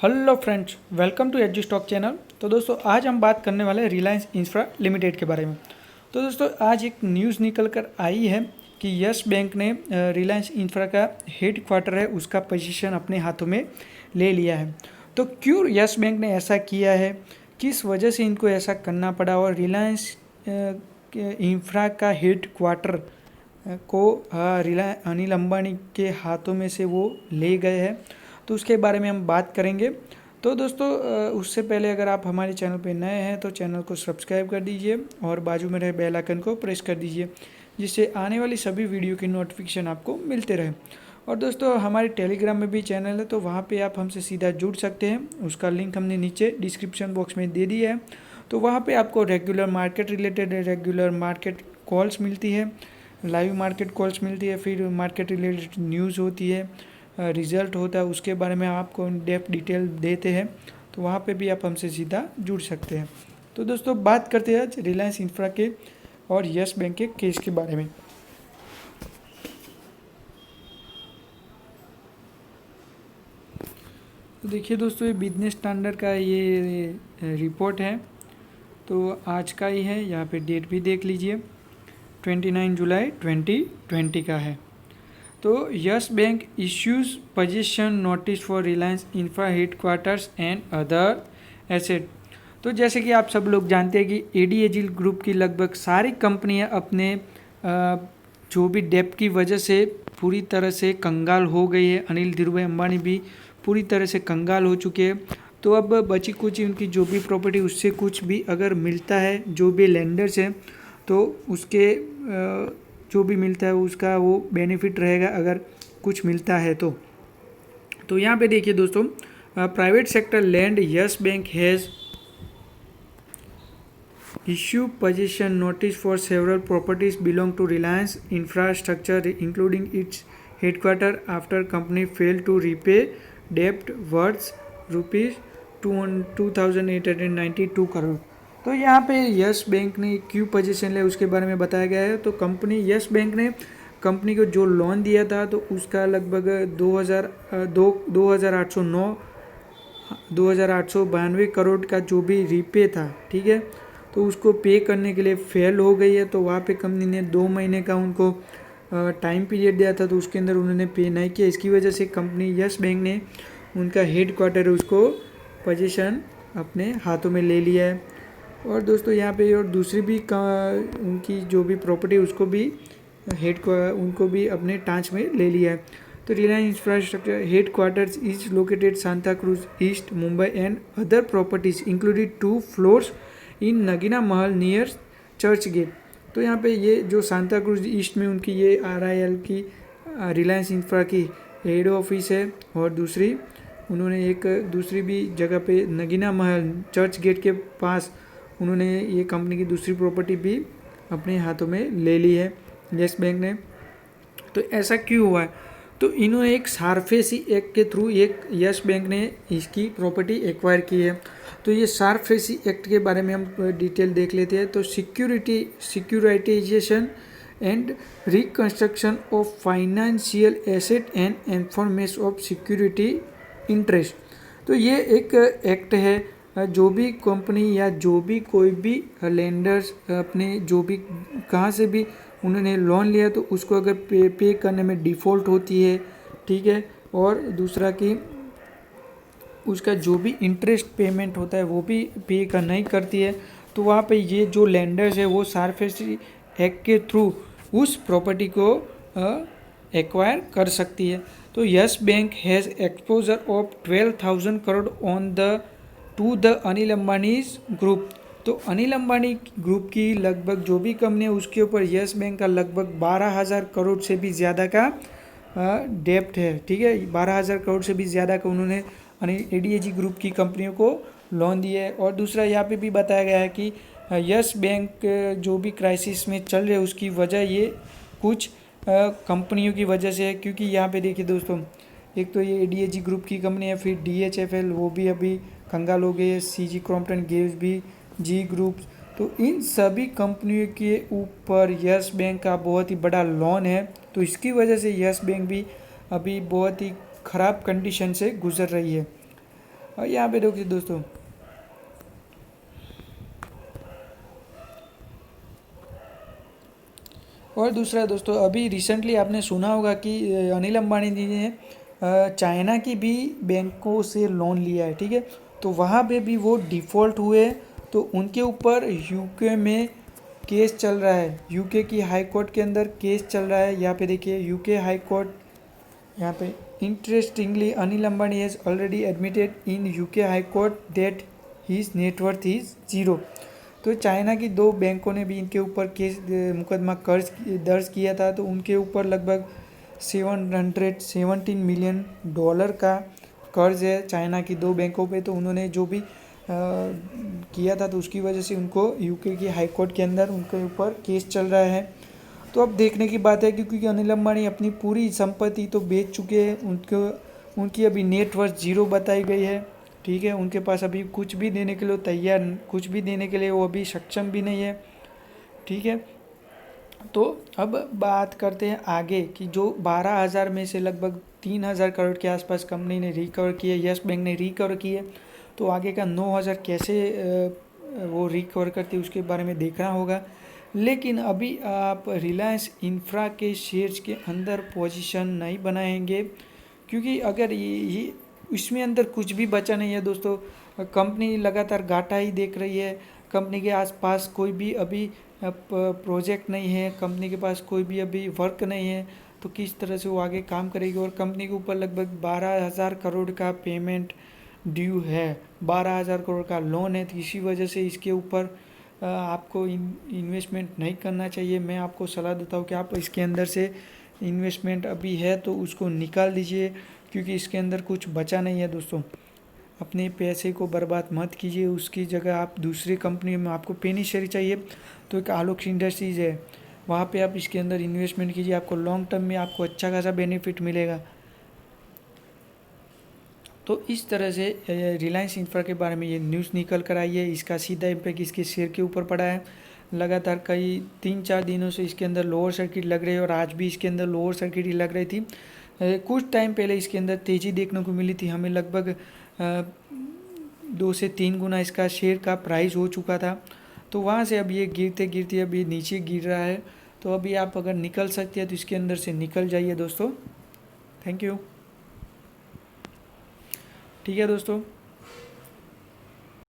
Hello friends, welcome to AG stock channel. तो दोस्तों आज हम बात करने वाले हैं रिलायंस इंफ्रा लिमिटेड के बारे में। तो दोस्तों आज एक न्यूज़ निकल कर आई है कि यस बैंक ने रिलायंस इंफ्रा का हेड क्वार्टर है उसका पोजीशन अपने हाथों में ले लिया है। तो क्यों यस बैंक ने ऐसा किया है, किस वजह से इनको ऐसा करना पड़ा और रिलायंस इंफ्रा का हेड क्वार्टर को रिलायंस अनिल अंबानी के हाथों में से वो ले गए हैं, तो उसके बारे में हम बात करेंगे। तो दोस्तों उससे पहले अगर आप हमारे चैनल पे नए हैं तो चैनल को सब्सक्राइब कर दीजिए और बाजू में रहे बेल आइकन को प्रेस कर दीजिए, जिससे आने वाली सभी वीडियो की नोटिफिकेशन आपको मिलते रहे। और दोस्तों हमारे टेलीग्राम में भी चैनल है, तो वहाँ पे आप हमसे सीधा जुड़ सकते हैं। उसका लिंक हमने नीचे डिस्क्रिप्शन बॉक्स में दे दिया है। तो वहाँ पे आपको regular market related regular market calls मिलती है, लाइव मार्केट कॉल्स मिलती है, फिर मार्केट रिलेटेड न्यूज़ होती है, रिज़ल्ट होता है, उसके बारे में आपको इन डेप्थ डिटेल देते हैं। तो वहाँ पे भी आप हमसे सीधा जुड़ सकते हैं। तो दोस्तों बात करते हैं आज रिलायंस इंफ्रा के और यस बैंक के केस के बारे में। तो देखिए दोस्तों, ये बिजनेस स्टैंडर्ड का ये रिपोर्ट है, तो आज का ही है। यहाँ पे डेट भी देख लीजिए, 29 जुलाई 2020 का है। तो yes bank issues position notice for Reliance infra head quarters and other asset. तो जैसे कि आप सब लोग जानते हैं कि एडीएजी ग्रुप की लगभग सारी कंपनियां अपने जो भी डेप्ट की वजह से पूरी तरह से कंगाल हो गई है। अनिल धीरूभाई अंबानी भी पूरी तरह से कंगाल हो चुके हैं। तो अब बची कुछ उनकी जो भी प्रॉपर्टी उससे कुछ भी अगर मिलता है, जो भी लेंडर्स हैं, तो उसके जो भी मिलता है उसका वो बेनिफिट रहेगा अगर कुछ मिलता है तो यहाँ पे देखिए दोस्तों, private sector lender Yes Bank has issue possession notice for several properties belong to Reliance infrastructure including its headquarter after company fail to repay डेप्ट वर्थ रुपीज़ 2,892 करोड़। तो यहाँ पे यस बैंक ने क्यों पोजीशन लिया उसके बारे में बताया गया है। तो कंपनी यस बैंक ने कंपनी को जो लोन दिया था तो उसका लगभग 2,892 करोड़ का जो भी रीपे था, ठीक है, तो उसको पे करने के लिए फेल हो गई है। तो वहाँ पे कंपनी ने 2 महीने का उनको टाइम पीरियड दिया था, तो उसके अंदर उन्होंने पे नहीं किया। इसकी वजह से कंपनी यस बैंक ने उनका हेड क्वार्टर उसको पोजीशन अपने हाथों में ले लिया है। और दोस्तों यहाँ पे और दूसरी भी उनकी जो भी प्रॉपर्टी उसको भी उनको भी अपने टांच में ले लिया है। तो Reliance infrastructure headquarters is located Santa Cruz east Mumbai and other properties included 2 floors in Nagina Mahal near church gate. तो यहाँ पे ये जो सांता क्रूज ईस्ट में उनकी ये RIL की रिलायंस इंफ्रा की हेड ऑफिस है, और दूसरी उन्होंने एक दूसरी भी जगह पे नगीना महल चर्च गेट के पास उन्होंने ये कंपनी की दूसरी प्रॉपर्टी भी अपने हाथों में ले ली है यस बैंक ने। तो ऐसा क्यों हुआ है? तो इन्होंने एक सारफेसी एक्ट के थ्रू एक यस बैंक ने इसकी प्रॉपर्टी एक्वायर की है। तो ये सारफेसी एक्ट के बारे में हम डिटेल देख लेते हैं। तो securitisation and reconstruction of financial asset and enforcement of security interest. तो ये एक एक्ट है, जो भी कंपनी या जो भी कोई भी लेंडर्स अपने जो भी कहाँ से भी उन्होंने लोन लिया तो उसको अगर पे करने में डिफ़ॉल्ट होती है, ठीक है, और दूसरा कि उसका जो भी इंटरेस्ट पेमेंट होता है वो भी पे करना ही करती है, तो वहाँ पे ये जो लेंडर्स है वो सारफेसी एक्ट के थ्रू उस प्रॉपर्टी को एक्वायर कर सकती है। तो yes Bank has exposure of 12,000 crore on the two the Anil Ambanis group. तो अनिल अंबानी ग्रुप की लगभग जो भी कंपनी है उसके ऊपर यस बैंक का लगभग 12,000 करोड़ से भी ज़्यादा का डेप्ट है, ठीक है। 12,000 करोड़ से भी ज़्यादा का उन्होंने एडीएजी ग्रुप की कंपनियों को लोन दिया है। और दूसरा यहाँ पे भी बताया गया है कि यस बैंक जो भी क्राइसिस में चल रहे उसकी वजह ये कुछ कंपनियों की वजह से है, क्योंकि यहाँ पे देखिए दोस्तों, एक तो ये एडीएजी ग्रुप की कंपनी है, फिर DHFL वो भी अभी कंगाल हो गई है, CG क्रॉम्पटन गेव्स भी, जी ग्रुप। तो इन सभी कंपनियों के ऊपर यस बैंक का बहुत ही बड़ा लोन है। तो इसकी वजह से यस बैंक भी अभी बहुत ही ख़राब कंडीशन से गुजर रही है। और यहाँ पे देखिए दोस्तों, और दूसरा दोस्तों, अभी रिसेंटली आपने सुना होगा कि अनिल अंबानी जी ने चाइना की भी बैंकों से लोन लिया है, ठीक है। तो वहाँ पे भी वो डिफ़ॉल्ट हुए, तो उनके ऊपर यूके में केस चल रहा है, यूके की हाई कोर्ट के अंदर केस चल रहा है। यहाँ पे देखिए यूके हाई कोर्ट, यहाँ पे interestingly Anil Ambani has already admitted in UK high court that his net worth is zero. तो चाइना की दो बैंकों ने भी इनके ऊपर केस मुकदमा दर्ज किया था। तो उनके ऊपर लगभग $717 मिलियन का कर्ज है चाइना की दो बैंकों पे। तो उन्होंने जो भी किया था, तो उसकी वजह से उनको यूके की हाई कोर्ट के अंदर उनके ऊपर केस चल रहा है। तो अब देखने की बात है, क्योंकि अनिल अंबानी अपनी पूरी संपत्ति तो बेच चुके हैं, उनकी अभी नेटवर्थ ज़ीरो बताई गई है, ठीक है। उनके पास अभी कुछ भी देने के लिए तैयार, कुछ भी देने के लिए वो अभी सक्षम भी नहीं है, ठीक है। तो अब बात करते हैं आगे कि जो 12,000 में से लगभग 3,000 करोड़ के आसपास कंपनी ने रिकवर किए, यस बैंक ने रिकवर किए। तो आगे का 9,000 कैसे वो रिकवर करती है उसके बारे में देखना होगा। लेकिन अभी आप रिलायंस इंफ्रा के शेयर्स के अंदर पोजीशन नहीं बनाएंगे, क्योंकि अगर ये इसमें अंदर कुछ भी बचा नहीं है दोस्तों। कंपनी लगातार घाटा ही देख रही है, कंपनी के आसपास कोई भी अभी प्रोजेक्ट नहीं है, कंपनी के पास कोई भी अभी वर्क नहीं है। तो किस तरह से वो आगे काम करेगी, और कंपनी के ऊपर लगभग 12,000 करोड़ का पेमेंट ड्यू है, 12,000 करोड़ का लोन है। तो इसी वजह से इसके ऊपर आपको इन्वेस्टमेंट नहीं करना चाहिए। मैं आपको सलाह देता हूँ कि आप इसके अंदर से इन्वेस्टमेंट अभी है तो उसको निकाल दीजिए, क्योंकि इसके अंदर कुछ बचा नहीं है दोस्तों। अपने पैसे को बर्बाद मत कीजिए, उसकी जगह आप दूसरी कंपनी में, आपको पेनी शेयर चाहिए तो एक आलोक इंडस्ट्रीज़ है, वहाँ पे आप इसके अंदर इन्वेस्टमेंट कीजिए, आपको लॉन्ग टर्म में आपको अच्छा खासा बेनिफिट मिलेगा। तो इस तरह से रिलायंस इंफ्रा के बारे में ये न्यूज़ निकल कर आई है। इसका सीधा इम्पैक्ट इसके शेयर के ऊपर पड़ा है। लगातार कई 3-4 दिनों से इसके अंदर लोअर सर्किट लग रही है, और आज भी इसके अंदर लोअर सर्किट ही लग रही थी। कुछ टाइम पहले इसके अंदर तेज़ी देखने को मिली थी, हमें लगभग 2 से 3 गुना इसका शेयर का प्राइस हो चुका था। तो वहाँ से अब ये गिरते गिरते अब ये नीचे गिर रहा है। तो अभी आप अगर निकल सकते हैं तो इसके अंदर से निकल जाइए दोस्तों। Thank you. ठीक है दोस्तों।